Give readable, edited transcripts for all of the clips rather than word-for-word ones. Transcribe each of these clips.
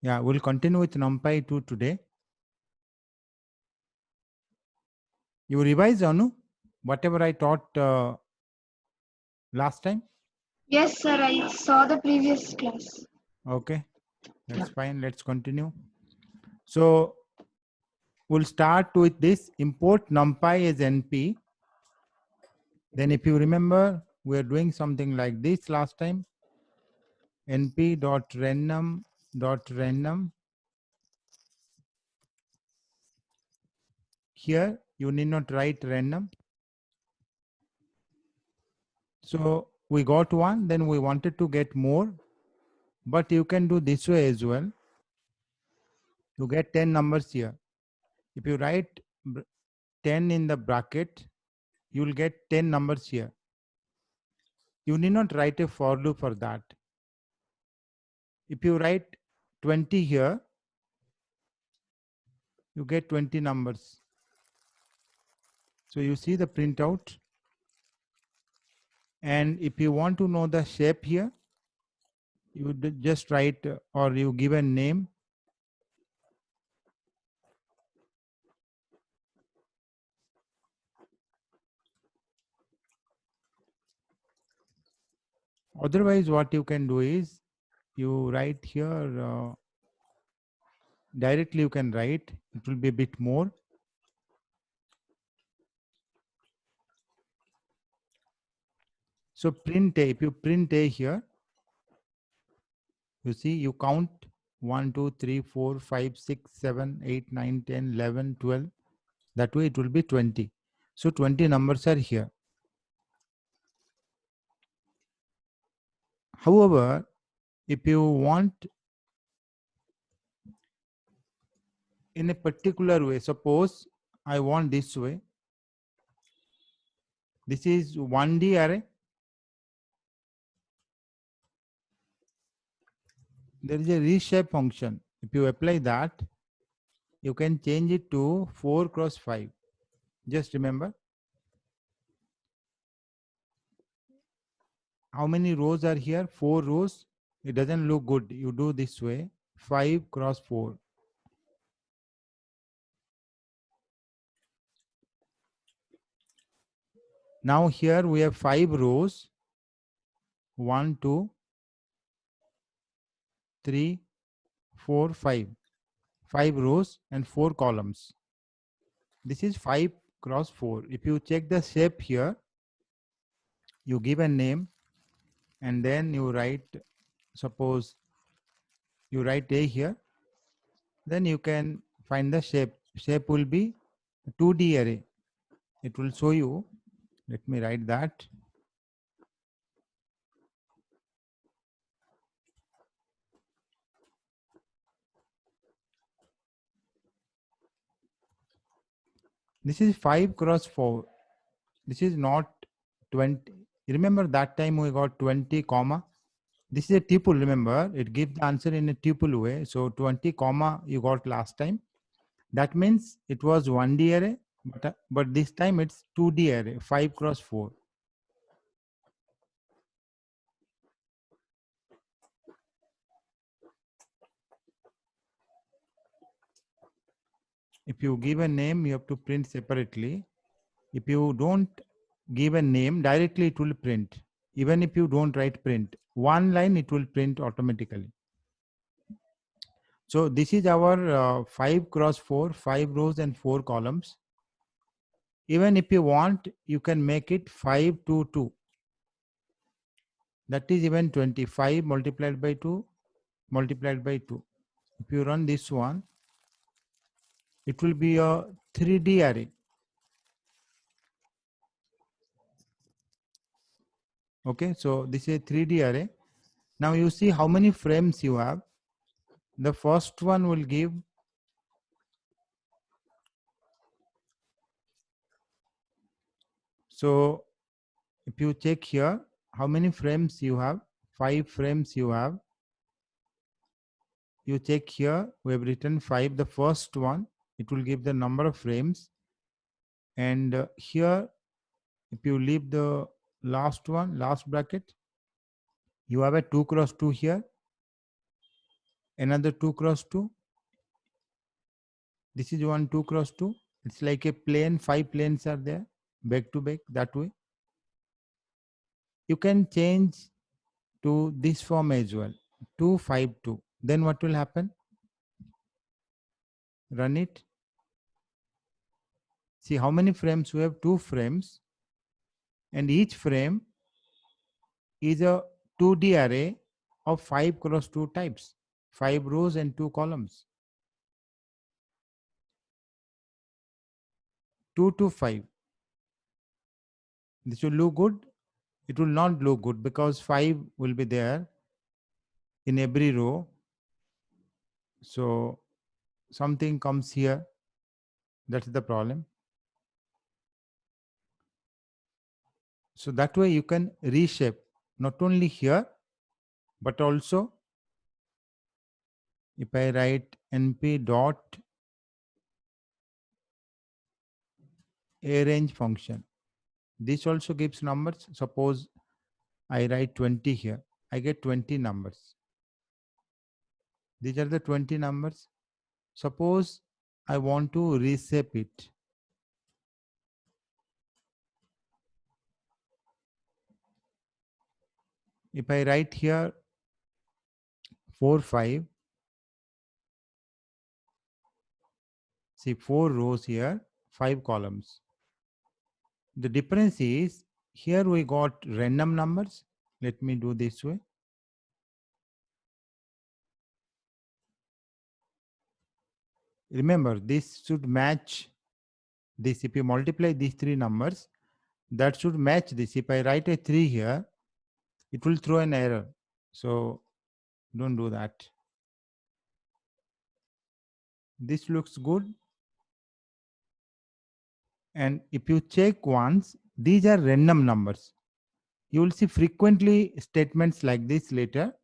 Yeah, we'll continue with NumPy 2 today. You revise, Anu, whatever I taught last time? Yes, sir. I saw the previous class. Okay, that's fine. Let's continue. So we'll start with this import NumPy as NP. Then if you remember, we're doing something like this last time. np.random.random. Here, you need not write random. So we got one, then we wanted to get more, but you can do this way as well. You get 10 numbers here. If you write 10 in the bracket, you will get 10 numbers here. You need not write a for loop for that. If you write 20 here, you get 20 numbers. So you see the printout. And if you want to know the shape here, you just write or you give a name. Otherwise, what you can do is you write here directly. You can write, it will be a bit more. So print a, if you print a here, you see you count 1, 2, 3, 4, 5, 6, 7, 8, 9, 10, 11, 12. That way it will be 20. So 20 numbers are here. However, if you want in a particular way, suppose I want this way. This is 1D array. There is a reshape function. If you apply that, you can change it to 4 cross 5. Just remember, how many rows are here? 4 rows. It doesn't look good. You do this way, 5 cross 4. Now here we have 5 rows. 1, 2, 3, 4, 5. 5 rows and 4 columns. This is 5 cross 4. If you check the shape here, you give a name and then you write, suppose you write A here, then you can find the shape. Shape will be 2D array. It will show you. Let me write that. This is 5 cross 4. This is not 20. Remember that time we got 20 comma. This is a tuple, remember. It gives the answer in a tuple way. So 20 comma you got last time. That means it was 1D array, but this time it's 2D array, 5 cross 4. If you give a name, you have to print separately. If you don't give a name, directly it will print. Even if you don't write print, one line it will print automatically. So this is our 5 cross 4, 5 rows and 4 columns. Even if you want, you can make it 5 to 2. That is even 25 multiplied by 2 multiplied by 2. If you run this one, it will be a 3D array. Okay, so this is a 3D array. Now you see how many frames you have. The first one will give so if you check here how many frames you have, 5 frames you have. You check here, we have written 5, the first one, it will give the number of frames. And here, if you leave the last one, last bracket, you have a 2 cross 2 here. another 2 cross 2. This is one 2 cross 2. It's like a plane, 5 planes are there, back to back, that way. You can change to this form as well, 2 5 2. Then what will happen? Run it. See how many frames we have? 2 frames, and each frame is a 2D array of 5 cross 2 types, 5 rows and 2 columns. 2 to 5. This will look good. It will not look good because 5 will be there in every row. So something comes here. That's the problem. So that way you can reshape not only here, but also if I write np dot arrange function, this also gives numbers. Suppose I write 20 here, I get 20 numbers. These are the 20 numbers. Suppose I want to reshape it. If I write here 4 5, see 4 rows here, 5 columns. The difference is here we got random numbers. Let me do this way. Remember, this should match this. If you multiply these 3 numbers, that should match this. If I write a 3 here, it will throw an error. So don't do that. This looks good. And if you check once, these are random numbers. You will see frequently statements like this later.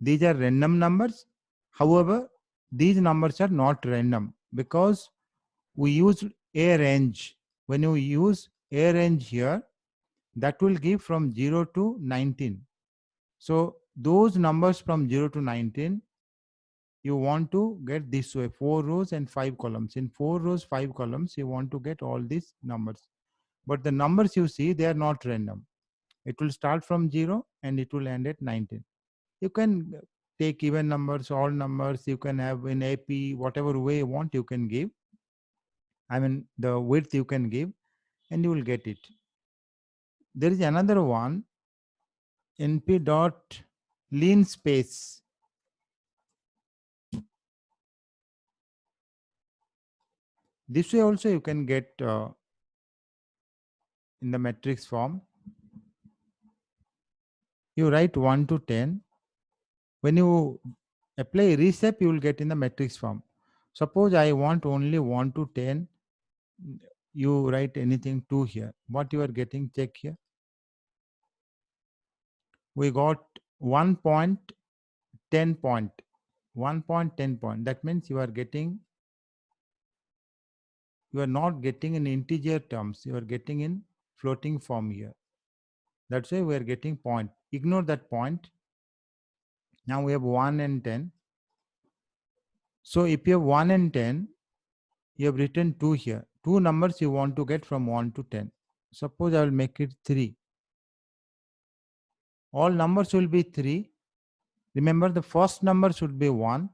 These are random numbers. However, these numbers are not random because we use a range. When you use a range here, that will give from 0 to 19. So those numbers from 0 to 19, you want to get this way, 4 rows and 5 columns. In 4 rows, 5 columns, you want to get all these numbers. But the numbers you see, they are not random. It will start from 0 and it will end at 19. You can take even numbers, all numbers, you can have in AP, whatever way you want, you can give. I mean, the width you can give, and you will get it. There is another one, np dot lean space. This way also you can get in the matrix form. You write 1 to 10. When you apply reshape, you will get in the matrix form. Suppose I want only 1 to 10. You write anything 2 here. What you are getting, check here. We got 1.10 point. 1.10 point. That means you are getting, you are not getting in integer terms. You are getting in floating form here. That's why we are getting point. Ignore that point. Now we have 1 and 10. So if you have 1 and 10, you have written 2 here. Two numbers you want to get from 1 to 10. Suppose I will make it 3. All numbers will be 3. Remember, the first number should be 1.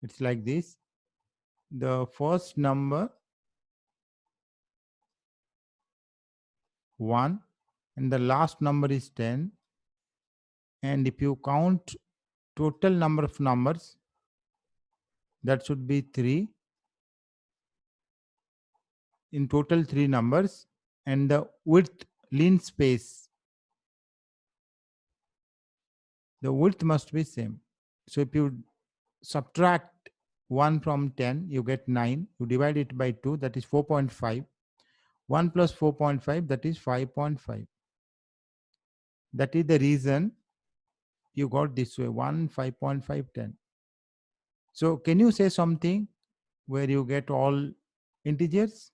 It's like this. The first number 1 and the last number is 10. And if you count total number of numbers, that should be 3. In total 3 numbers, and the width, lean space, the width must be same. So if you subtract 1 from 10, you get 9. You divide it by 2, that is 4.5. 1 plus 4.5, that is 5.5. That is the reason you got this way, 1, 5.5, 10. So can you say something where you get all integers?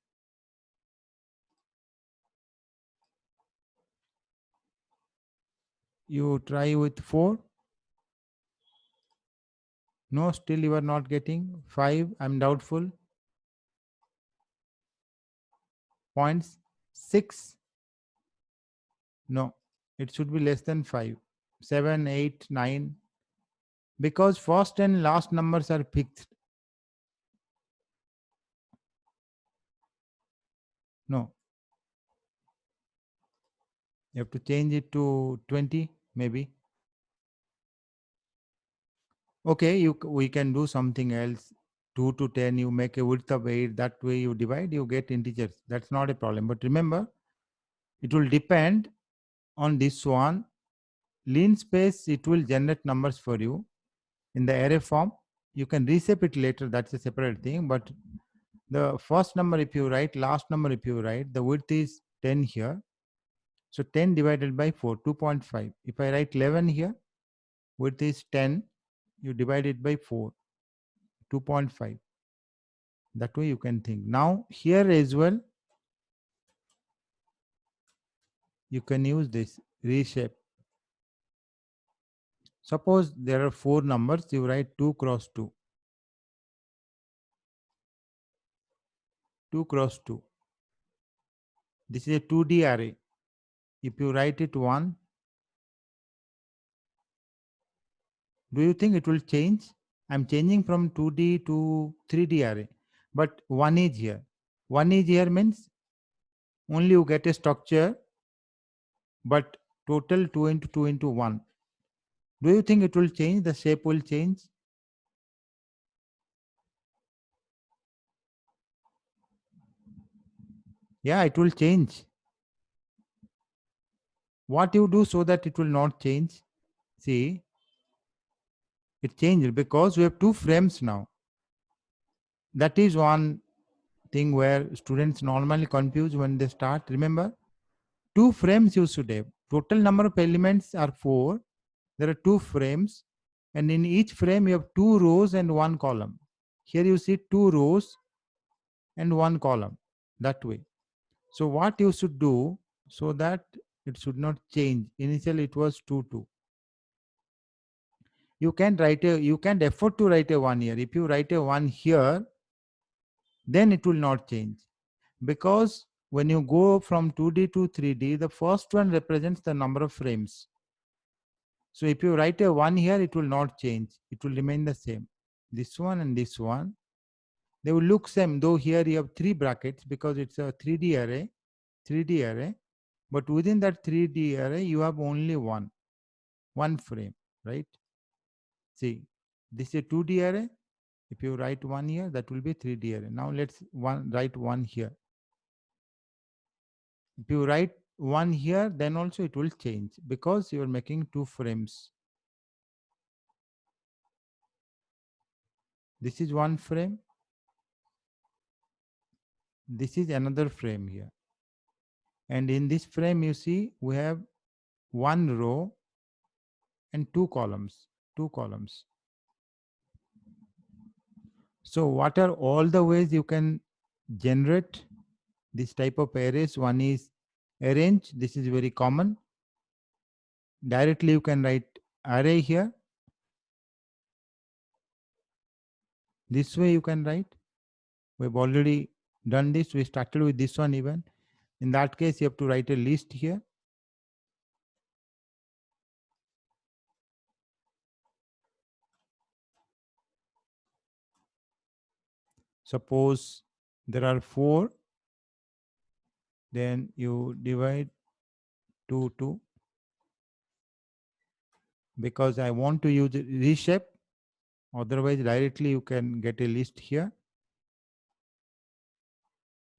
You try with 4. No, still you are not getting. 5, I'm doubtful. Points. 6. No, it should be less than 5. 7, 8, 9. Because first and last numbers are fixed. No, you have to change it to 20 maybe. Okay, we can do something else. 2 to 10, you make a width of 8. That way you divide, you get integers. That's not a problem. But remember, it will depend on this one. Lean space, it will generate numbers for you in the array form. You can reshape it later. That's a separate thing. But the first number, if you write, last number, if you write, the width is 10 here. So 10 divided by 4, 2.5. If I write 11 here, width is 10. You divide it by 4, 2.5. That way you can think. Now here as well, you can use this reshape. Suppose there are 4 numbers, you write 2 cross 2. 2 cross 2. This is a 2D array. If you write it 1, do you think it will change? I'm changing from 2D to 3D array. But 1 is here. 1 is here means only you get a structure, but total 2 into 2 into 1. Do you think it will change? The shape will change? Yeah, it will change. What you do so that it will not change? See, it changed because we have 2 frames now. That is one thing where students normally confuse when they start. Remember, 2 frames you should have. Total number of elements are 4. There are 2 frames, and in each frame you have 2 rows and 1 column. Here you see 2 rows and 1 column. That way. So what you should do so that it should not change. Initially it was 2 2. You can afford to write a 1 here. If you write a 1 here, then it will not change. Because when you go from 2D to 3D, the first one represents the number of frames. So if you write a 1 here, it will not change. It will remain the same. This one and this one, they will look same, though here you have 3 brackets because it's a 3D array, 3D array. But within that 3D array, you have only one frame, right? See, this is a 2D array. If you write 1 here, that will be 3D array. Now let's write 1 here. If you write 1 here, then also it will change because you are making 2 frames. This is 1 frame. This is another frame here. And in this frame, you see, we have 1 row and 2 columns. 2 columns. So what are all the ways you can generate this type of arrays? One is arrange. This is very common. Directly you can write array here. This way you can write. We've already done this. We started with this one even. In that case, you have to write a list here. Suppose there are 4, then you divide 2, 2. Because I want to use reshape. Otherwise, directly you can get a list here.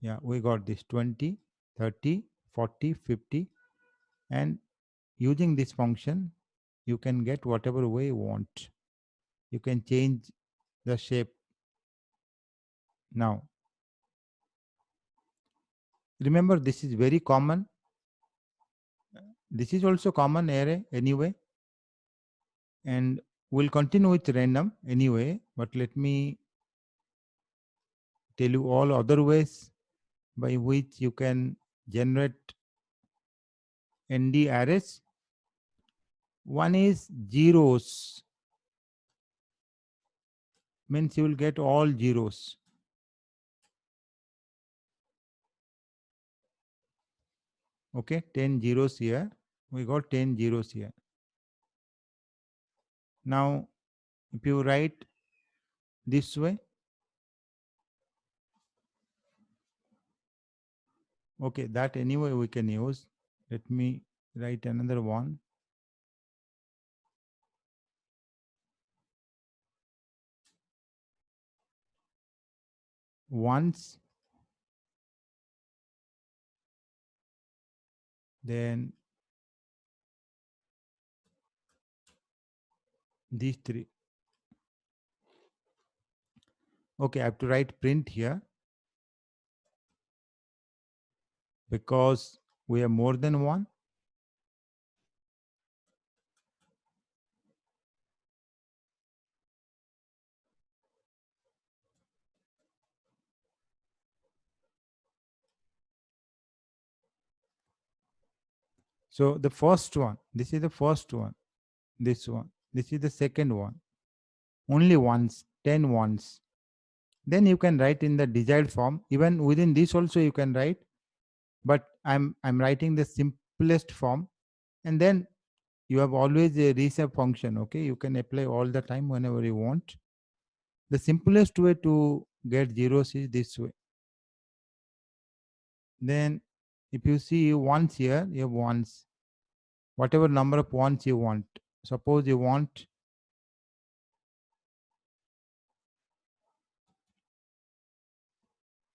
Yeah, we got this 20, 30, 40, 50. And using this function, you can get whatever way you want. You can change the shape. Now, remember, this is very common. This is also common array anyway. And we'll continue with random anyway. But let me tell you all other ways by which you can generate ND arrays. One is zeros. means you will get all zeros. Okay, 10 zeros here. We got 10 zeros here. Now, if you write this way, okay, that anyway we can use. Let me write another one. Once, then these three. Okay, I have to write print here because we have more than one. So the first one, this is the first one, this one, this is the second one. Only once, 10 ones. Then you can write in the desired form. Even within this also you can write, but I'm writing the simplest form. And then you have always a reset function. Okay, you can apply all the time whenever you want. The simplest way to get zeros is this way. Then if you see ones here, you have ones, whatever number of ones you want. Suppose you want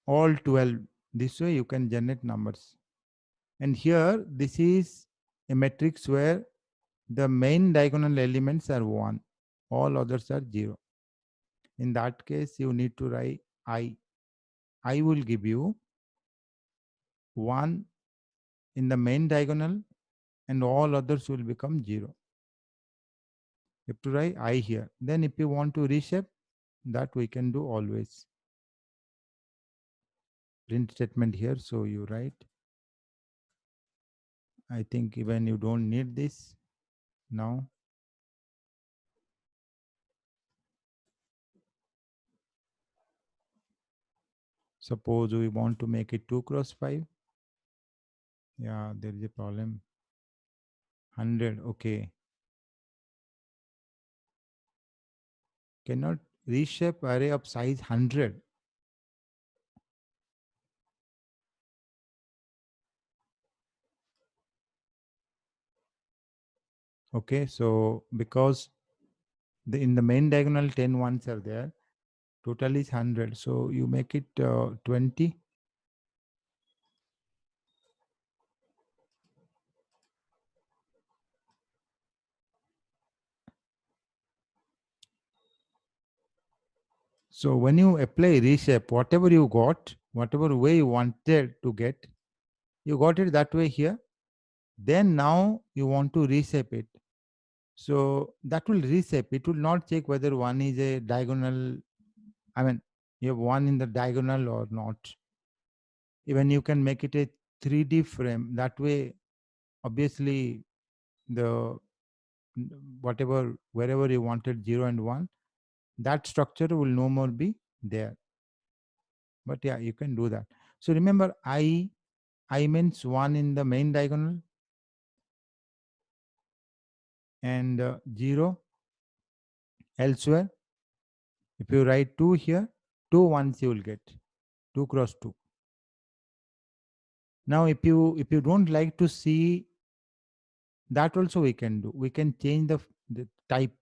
all 12. This way you can generate numbers. And here this is a matrix where the main diagonal elements are 1, all others are 0. In that case you need to write I will give you 1 in the main diagonal and all others will become 0. You have to write I here. Then if you want to reshape, that we can do always. Print statement here, so you write. I think even you don't need this now. Suppose we want to make it 2 cross 5. Yeah, there is a problem. 100, okay. Cannot reshape array of size 100. Okay, so because in the main diagonal 10 ones are there, total is 100. So you make it 20. So when you apply reshape, whatever you got, whatever way you wanted to get, you got it that way here. Then now you want to reshape it. So that will reshape. It will not check whether one is a diagonal. I mean, you have one in the diagonal or not. Even you can make it a 3D frame. That way, obviously, the whatever wherever you wanted 0 and 1, that structure will no more be there. But yeah, you can do that. So remember, I means 1 in the main diagonal and 0 elsewhere. If you write 2 here, 2 ones you will get 2 cross 2. Now if you don't like to see that, also we can do. We can change the type.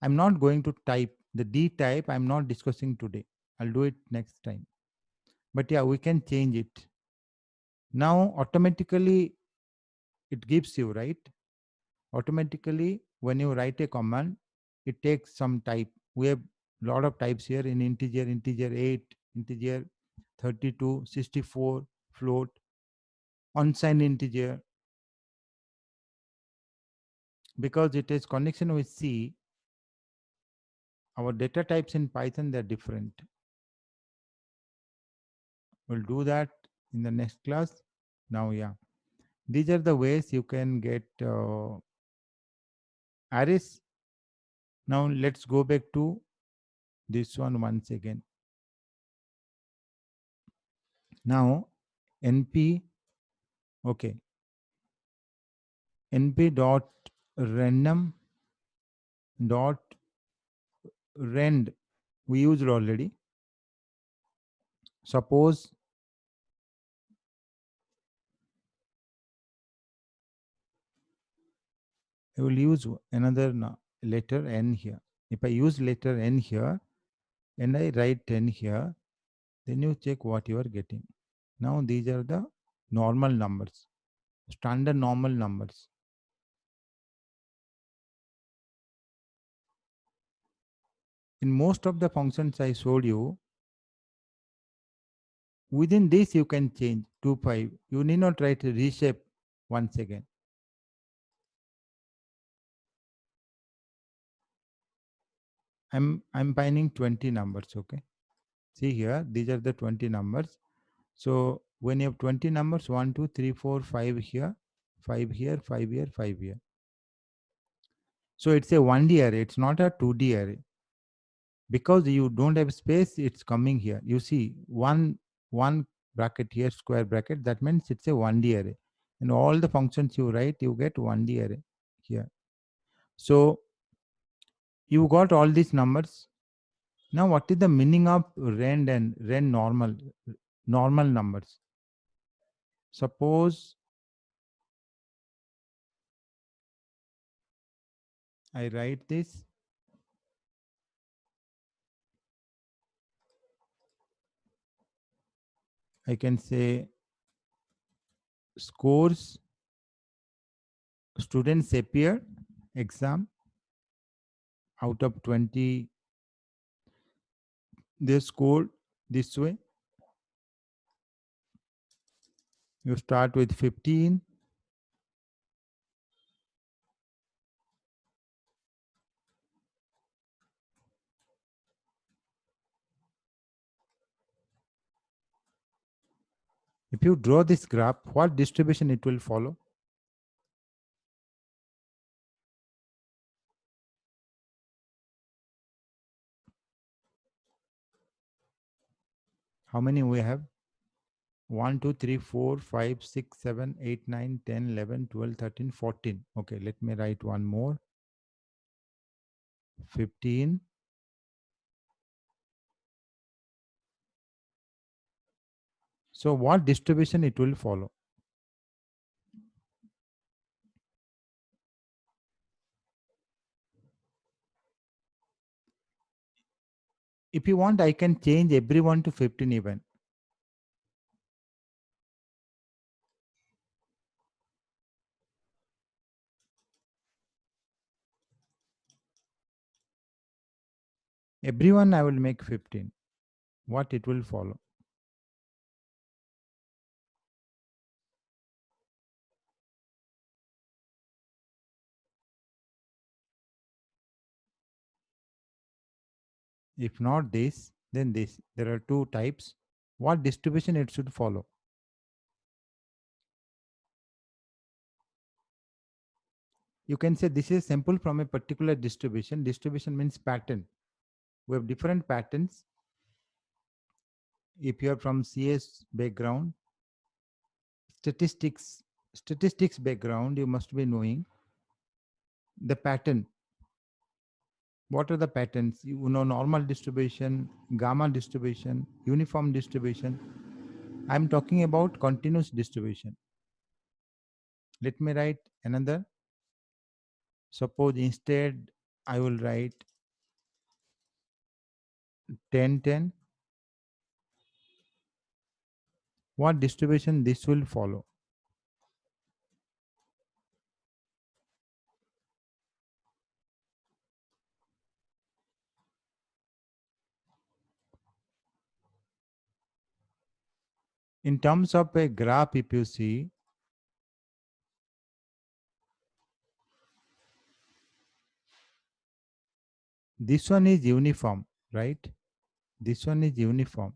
I'm not going to type the D type. I'm not discussing today. I'll do it next time. But yeah, we can change it. Now automatically it gives you, right? Automatically when you write a command, it takes some type. We have lot of types here in integer, integer 8, integer 32, 64, float, unsigned integer. Because it is connection with C, our data types in Python, they're different. We'll do that in the next class. Now, yeah, these are the ways you can get arrays. Now let's go back to this one once again. Now np, okay, np dot random dot rend we used already. Suppose I will use another letter n here. If I use letter n here and I write 10 here, then you check what you are getting. Now these are the normal numbers, standard normal numbers. In most of the functions I showed you, within this you can change to 5. You need not try to reshape once again. I'm finding 20 numbers, okay? See here, these are the 20 numbers. So when you have 20 numbers, 1, 2, 3, 4, 5 here, 5 here, 5 here, 5 here. So it's a 1D array, it's not a 2D array. Because you don't have space, it's coming here. You see one bracket here, square bracket, that means it's a 1D array. And all the functions you write, you get 1D array here. So you got all these numbers. Now what is the meaning of rand and rand normal numbers? Suppose I write this. I can say scores students appear exam out of 20, they scored this way. You start with 15. If you draw this graph, what distribution it will follow? How many we have? 1, 2, 3, 4, 5, 6, 7, 8, 9, 10, 11, 12, 13, 14. Okay, let me write one more. 15. So what distribution it will follow? If you want, I can change everyone to 15 even. Everyone I will make 15. What it will follow? If not this, then this. There are two types. What distribution it should follow? You can say this is sample from a particular distribution. Distribution means pattern. We have different patterns. If you are from CS background, statistics background, you must be knowing the pattern. What are the patterns? You know, normal distribution, gamma distribution, uniform distribution. I'm talking about continuous distribution. Let me write another. Suppose instead I will write 10 10. What distribution this will follow? In terms of a graph, if you see, this one is uniform, right? This one is uniform.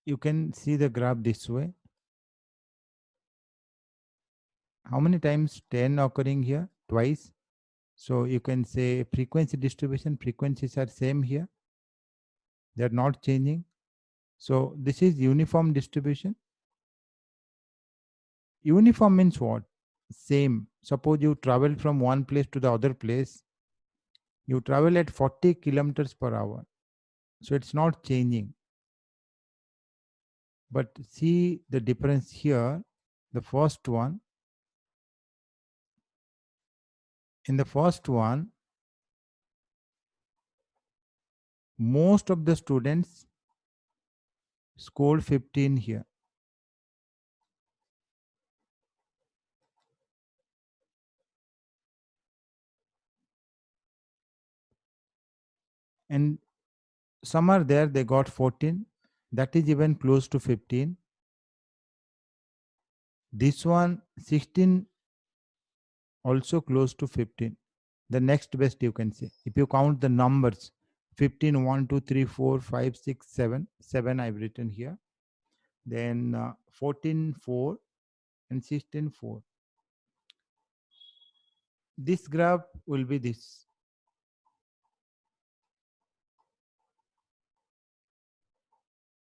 You can see the graph this way. How many times 10 occurring here? Twice. So you can say frequency distribution, frequencies are same here. They are not changing. So this is uniform distribution. Uniform means what? Same. Suppose you travel from one place to the other place, you travel at 40 kilometers per hour. So it's not changing. But see the difference here. The first one, in the first one, most of the students scored 15 here. And some are there, they got 14. That is even close to 15. This one, 16, also close to 15. The next best you can say. If you count the numbers, 15, 1, 2, 3, 4, 5, 6, 7. 7 I've written here. Then 14, 4 and 16, 4. This graph will be this.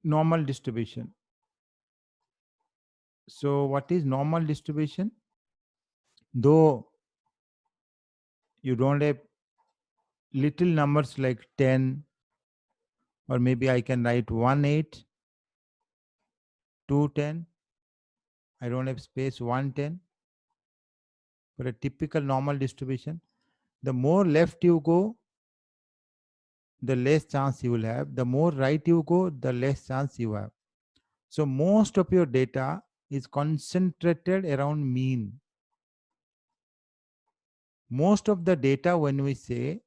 Normal distribution. So what is normal distribution? Though you don't have little numbers like 10, or maybe I can write 1, 8, 2, 10. I don't have space 1, 10. For a typical normal distribution, the more left you go, the less chance you will have. The more right you go, the less chance you have. So most of your data is concentrated around mean. Most of the data, when we say,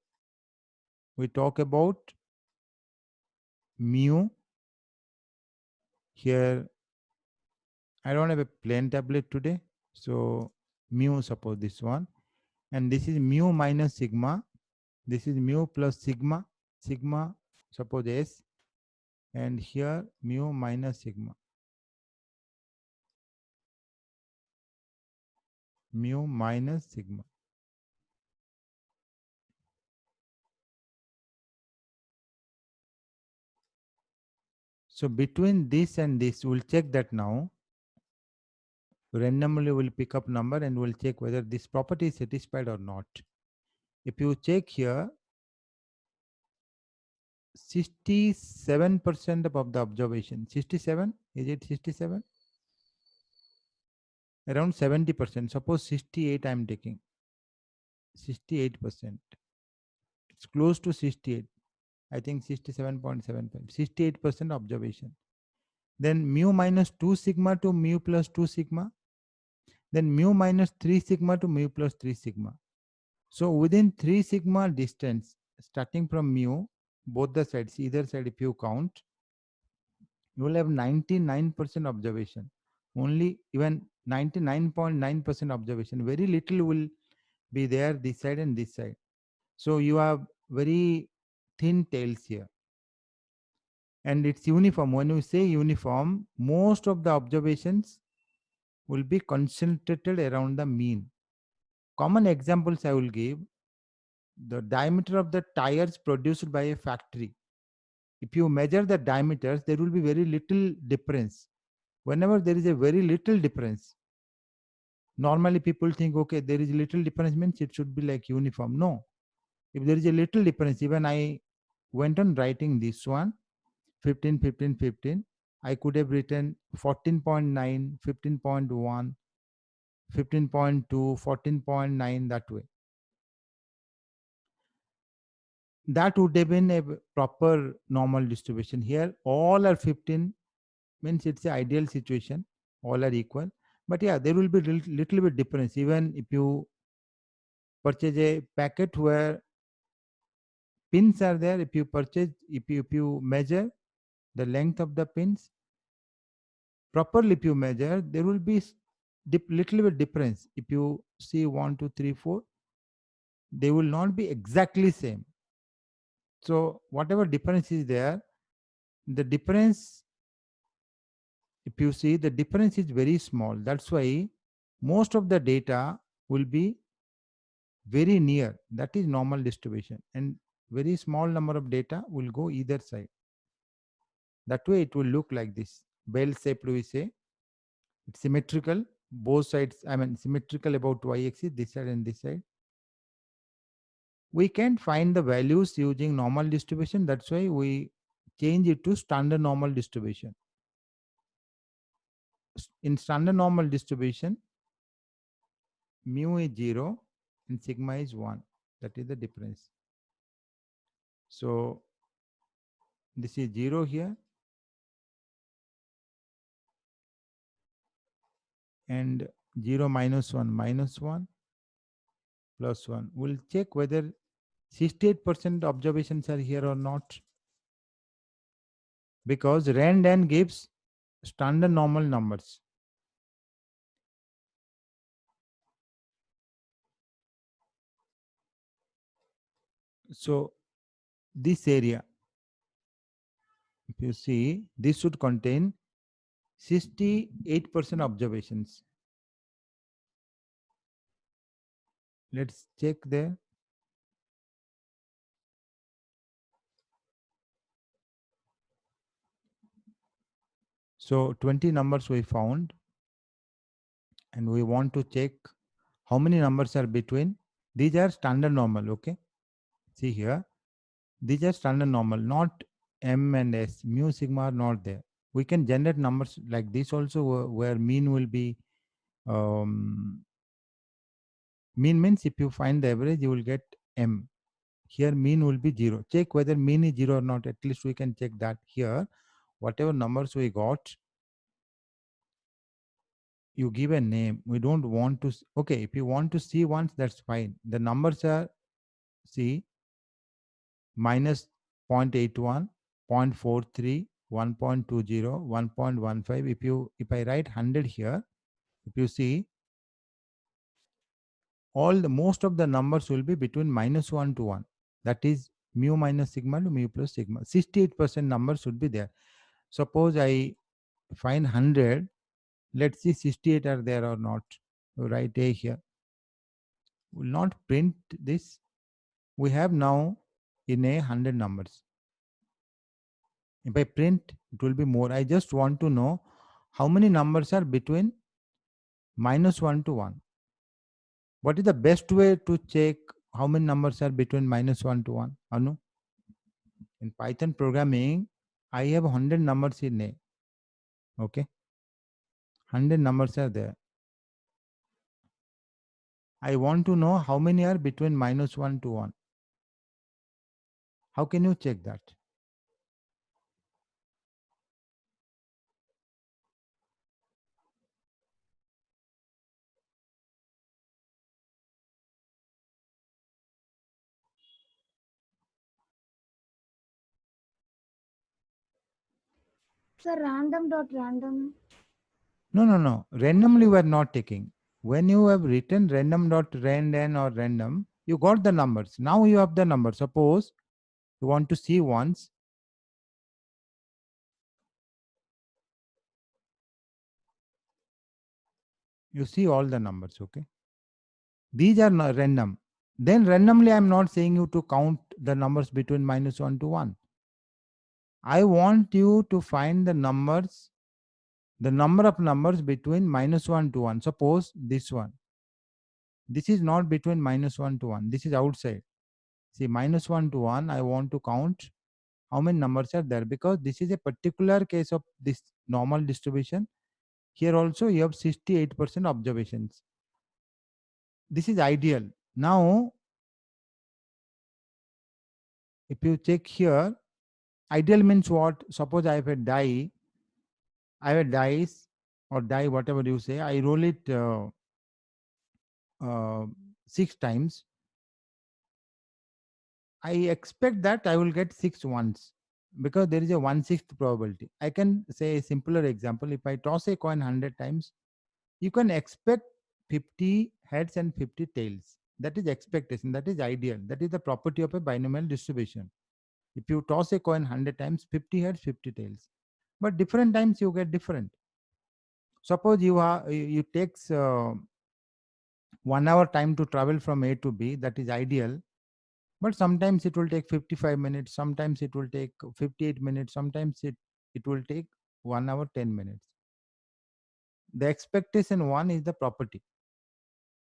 we talk about mu. Here, I don't have a plain tablet today. So mu, suppose this one. And this is mu minus sigma. This is mu plus sigma. Sigma, suppose S. And here mu minus sigma. Mu minus sigma. So between this and this, we'll check that now. Randomly we'll pick up number and we'll check whether this property is satisfied or not. If you check here, 67% of the observation. 67? Is it 67? Around 70%. Suppose 68 I'm taking. 68%. It's close to 68. I think 67.75. 68% observation. Then mu minus 2 sigma to mu plus 2 sigma. Then mu minus 3 sigma to mu plus 3 sigma. So within 3 sigma distance, starting from mu, both the sides, either side if you count, you will have 99% observation. Only even 99.9% observation. Very little will be there this side and this side. So you have very thin tails here. And it's uniform. When you say uniform, most of the observations will be concentrated around the mean. Common examples I will give. The diameter of the tires produced by a factory. If you measure the diameters, there will be very little difference. Whenever there is a very little difference, normally people think, okay, there is little difference means it should be like uniform. No. If there is a little difference, even I went on writing this one, 15, 15, 15. I could have written 14.9, 15.1, 15.2, 14.9 that way. That would have been a proper normal distribution. Here, all are 15, means it's an ideal situation. All are equal. But yeah, there will be little bit difference. Even if you purchase a packet where pins are there, if you measure the length of the pins properly, if you measure, there will be little bit difference. If you see 1, 2, 3, 4, they will not be exactly same. So whatever difference is there, the difference, if you see, the difference is very small. That's why most of the data will be very near, that is normal distribution, and very small number of data will go either side. That way it will look like this bell shaped, we say. It's symmetrical, both sides, I mean symmetrical about y-axis, this side and this side. We can find the values using normal distribution, that's why we change it to standard normal distribution. In standard normal distribution, mu is 0 and sigma is 1. That is the difference. So this is 0 here, and 0 minus 1 minus 1 plus 1. We'll check whether 68% observations are here or not, because rand gives standard normal numbers. So this area, if you see, this should contain 68% observations. Let's check there. So 20 numbers we found, and we want to check how many numbers are between. These are standard normal, okay? See here, these are standard normal, not m and s. Mu, sigma are not there. We can generate numbers like this also, where mean will be, mean means if you find the average, you will get m. Here mean will be 0. Check whether mean is 0 or not. At least we can check that here. Whatever numbers we got, you give a name. We don't want to, okay, if you want to see once, that's fine. The numbers are, see, minus 0.81, 0.43, 1.20, 1.15. If I write 100 here, if you see, most of the numbers will be between -1 to 1. That is mu minus sigma to mu plus sigma. 68% numbers should be there. Suppose I find 100. Let's see 68 are there or not. Write A here. Will not print this. We have now in A 100 numbers. If I print, it will be more. I just want to know how many numbers are between -1 to 1. What is the best way to check how many numbers are between -1 to 1? Anu? In Python programming, I have 100 numbers in A. Okay. 100 numbers are there. I want to know how many are between -1 to 1. How can you check that? Sir, random dot random. No, no, no. Randomly we are not taking. When you have written random.randn or random, you got the numbers. Now you have the number. Suppose you want to see once. You see all the numbers, okay? These are not random. Then randomly I am not saying you to count the numbers between -1 to 1. I want you to find the numbers, the number of numbers between -1 to 1. Suppose this one. This is not between -1 to 1. This is outside. See, -1 to 1, I want to count how many numbers are there, because this is a particular case of this normal distribution. Here also you have 68% observations. This is ideal. Now, if you check here, ideal means what? Suppose I have a die, I have a dice or die, whatever you say. I roll it uh, 6 times. I expect that I will get 6 ones, because there is a 1/6 probability. I can say a simpler example. If I toss a coin 100 times, you can expect 50 heads and 50 tails. That is expectation. That is ideal. That is the property of a binomial distribution. If you toss a coin 100 times, 50 heads, 50 tails. But different times you get different. Suppose you takes 1 hour time to travel from A to B, that is ideal. But sometimes it will take 55 minutes, sometimes it will take 58 minutes, sometimes it will take 1 hour 10 minutes. The expectation one is the property,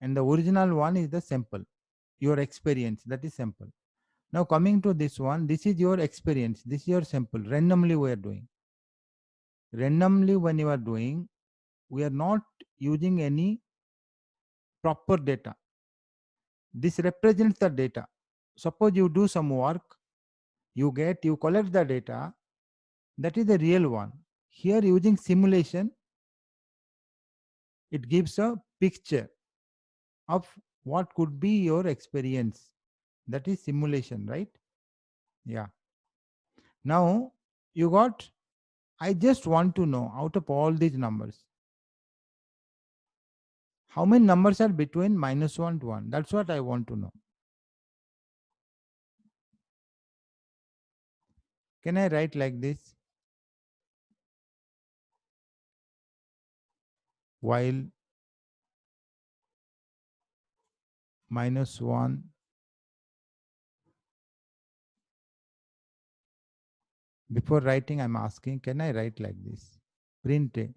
and the original one is the sample, your experience, that is sample. Now coming to this one, this is your experience, this is your sample. Randomly we are doing. Randomly when you are doing, we are not using any proper data. This represents the data. Suppose you do some work, you collect the data, that is the real one. Here using simulation, it gives a picture of what could be your experience. That is simulation, right? Yeah. Now you got, I just want to know out of all these numbers, how many numbers are between -1 to 1? That's what I want to know. Can I write like this? While -1, before writing, I'm asking, can I write like this? Print A.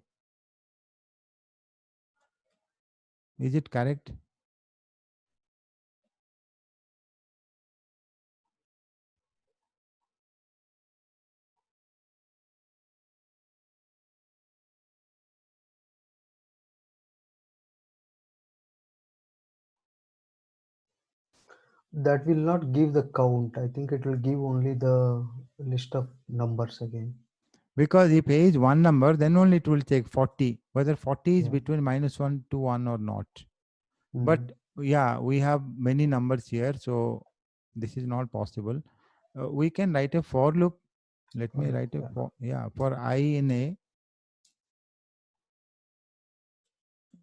Is it correct? That will not give the count. I think it will give only the list of numbers again. Because if A is one number, then only it will take 40, whether 40 is Yeah. between -1 to 1 or not. Mm. But yeah, we have many numbers here, so this is not possible. We can write a for loop. Let Oh, me yeah. write a Yeah. for, yeah, for I in A.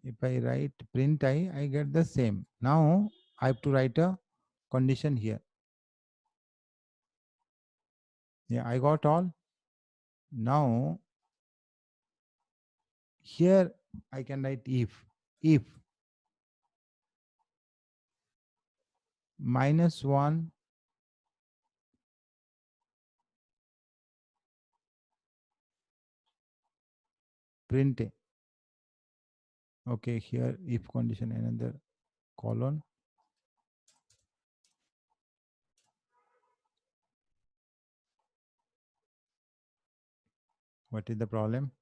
If I write print I get the same. Now I have to write a condition here. Yeah, I got all. Now here I can write if -1 print A. Okay, here if condition, another colon. What is the problem?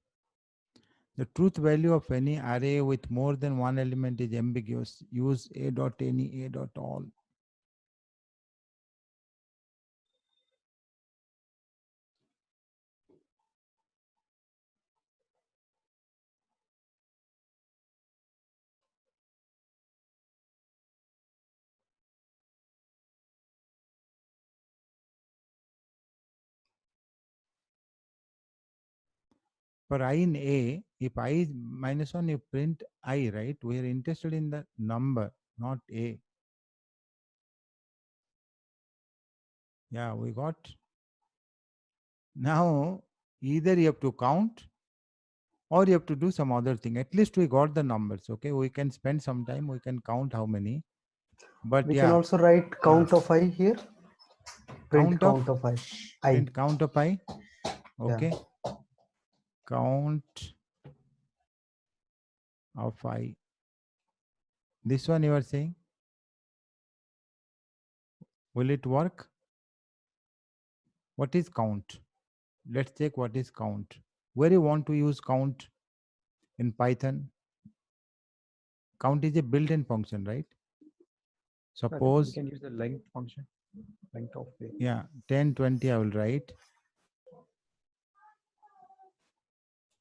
The truth value of any array with more than one element is ambiguous. Use a dot any, a dot all. For I in A, if I is -1, you print I, right? We are interested in the number, not A. Yeah, we got. Now, either you have to count or you have to do some other thing. At least we got the numbers, okay? We can spend some time, we can count how many. But We can yeah, also write uh, count of I here. Print count of, count of I. I. print count of I, Yeah. okay? Count of I. This one you are saying, will it work? What is count? Let's check what is count. Where you want to use count in Python? Count is a built-in function, right? I think we Suppose, can use the length function, length of the. yeah, 10, 20, I will write.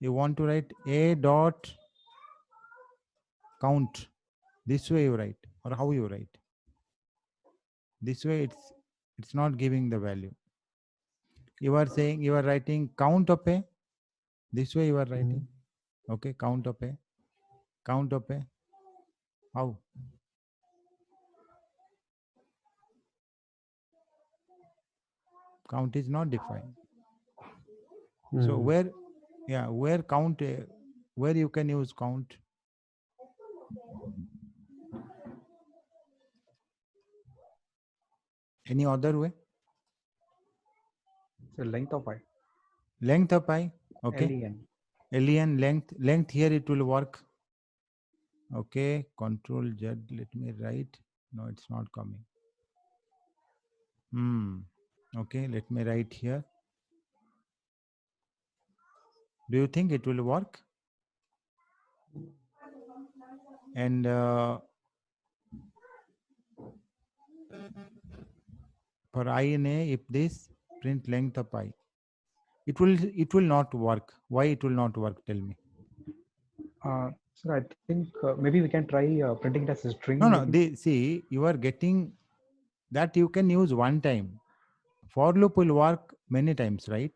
You want to write a dot count. This way you write, or how you write. This way it's not giving the value. You are saying you are writing count of a. This way you are Mm. writing. Okay, count of a. Count of a. How? Count is not defined. So Mm. where, yeah, where count, where you can use count? Any other way? So length of I. Length of I. Okay. LEN. Alien length here it will work. Okay, Control Z. Let me write. No, it's not coming. Okay, let me write here. Do you think it will work? And for I in A, if this print length of I, it will not work. Why it will not work? Tell me. So I think maybe we can try printing it as a string. No. maybe. See, you are getting that you can use one time. For loop will work many times, right?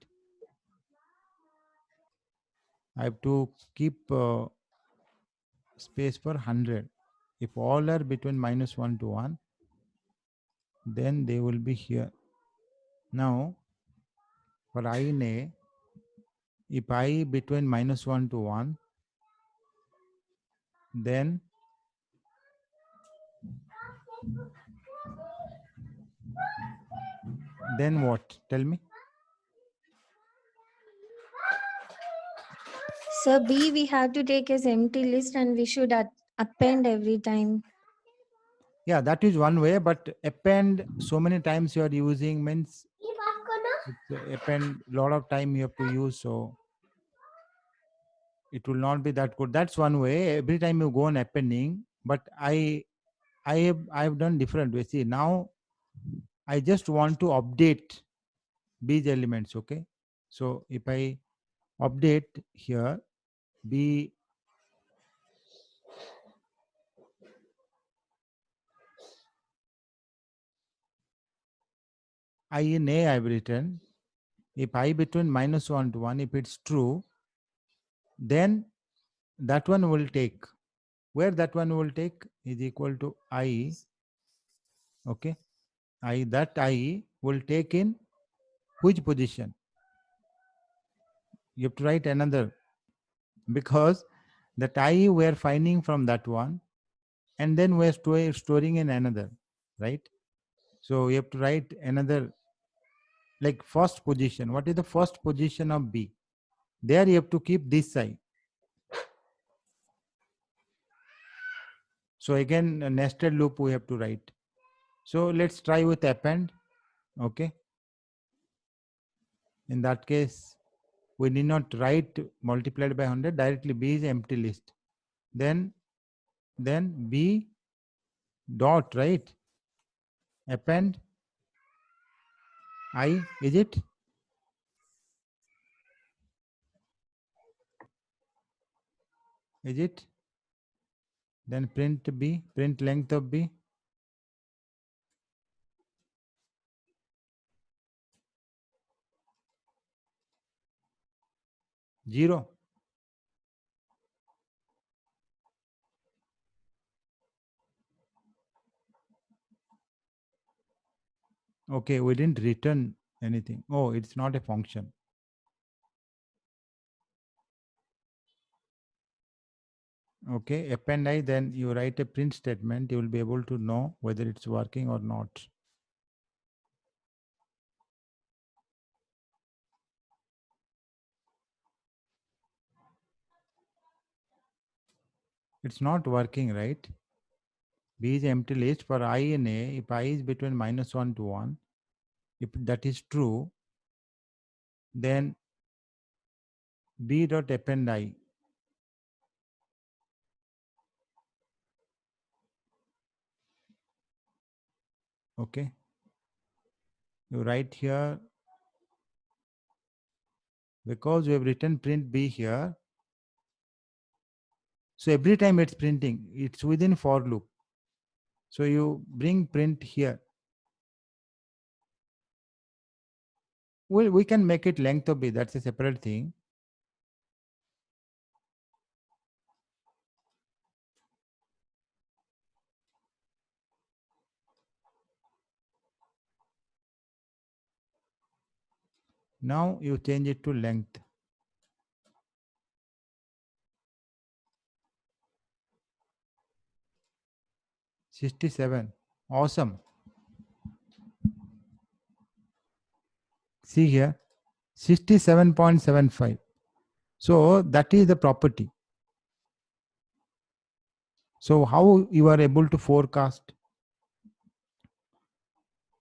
I have to keep space for 100. If all are between -1 to 1, then they will be here. Now, for I in A, if I between -1 to 1, then what? Tell me. So B we have to take as empty list and we should append every time. Yeah, that is one way, but append so many times you are using means it's append lot of time you have to use, so it will not be that good. That's one way. Every time you go on appending, but I have done different way. See, now I just want to update these elements. Okay, so if I update here B I in A I've written, if I between -1 to 1, if it's true, then that one will take. Where that one will take is equal to I. Okay, I will take in which position? You have to write another, because that I we are finding from that one, and then we are storing in another, right? So you have to write another, like first position. What is the first position of B? There you have to keep this side. So again, a nested loop we have to write. So let's try with append. Okay. In that case, we need not write multiplied by 100. Directly B is empty list. Then B dot, right? Append I, is it? Is it? Then print B, print length of B. Zero. Okay, we didn't return anything. Oh, it's not a function. Okay, append I, then you write a print statement. You will be able to know whether it's working or not. It's not working, right? B is empty list for I and A. If I is between -1 to 1, if that is true, then B dot append I. Okay. You write here, because we have written print B here. So every time it's printing, it's within for loop. So you bring print here. Well, we can make it length of B. That's a separate thing. Now you change it to length. 67. Awesome. See here, 67.75. So that is the property. So how you are able to forecast?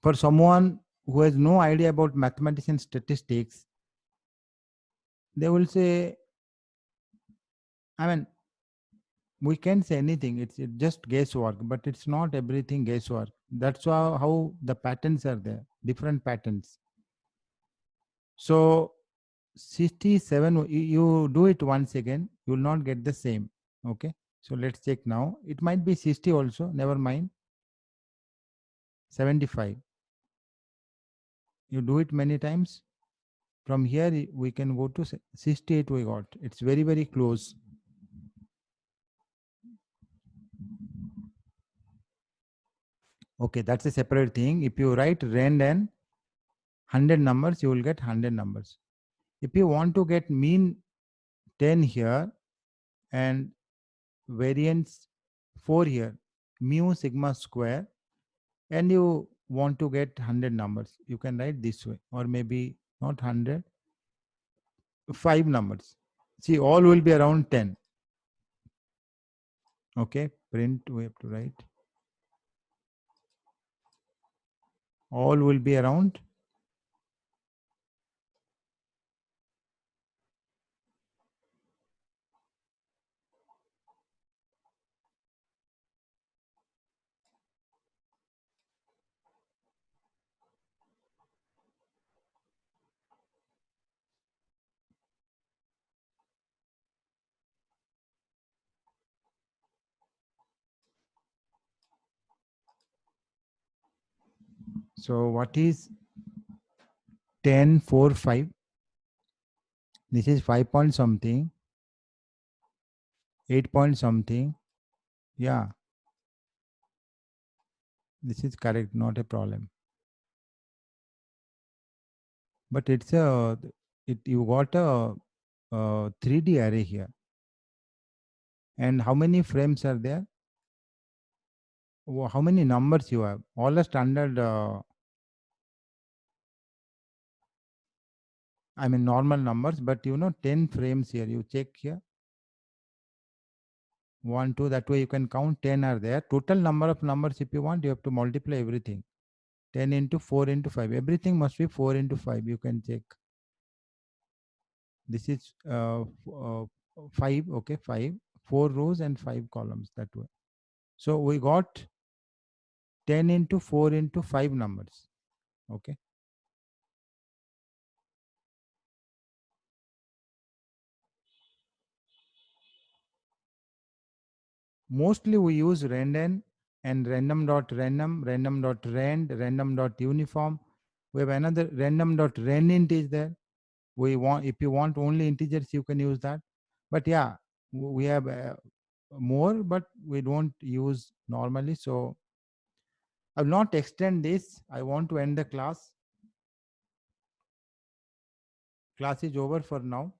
For someone who has no idea about mathematics and statistics, they will say, I mean, we can say anything. It's just guesswork, but it's not everything guesswork. That's how the patterns are there, different patterns. So 67, you do it once again, you will not get the same. Okay. So let's check now. It might be 60 also, never mind. 75. You do it many times. From here, we can go to 68 we got. It's very, very close. Okay, that's a separate thing. If you write rand 100 numbers, you will get 100 numbers. If you want to get mean 10 here and variance 4 here, mu sigma square, and you want to get 100 numbers, you can write this way, or maybe not 100, 5 numbers. See, all will be around 10. Okay, print, we have to write. All will be around. So what is 10, 4, 5? This is 5 point something, 8 point something. Yeah, this is correct, not a problem. But it's you got a 3D array here. And how many frames are there? How many numbers you have? All are standard, I mean normal numbers, but 10 frames here. You check here. 1, 2, that way you can count 10 are there. Total number of numbers, if you want, you have to multiply everything. 10 into 4 into 5. Everything must be 4 into 5. You can check. This is 5, okay, 5. 4 rows and 5 columns that way. So we got 10 into 4 into 5 numbers. Okay. Mostly we use random and random.random, random.rand, random.uniform. We have another random.ranint is there. We want, if you want only integers, you can use that. But yeah, we have more, but we don't use normally. So I will not extend this. I want to end the class. Class is over for now.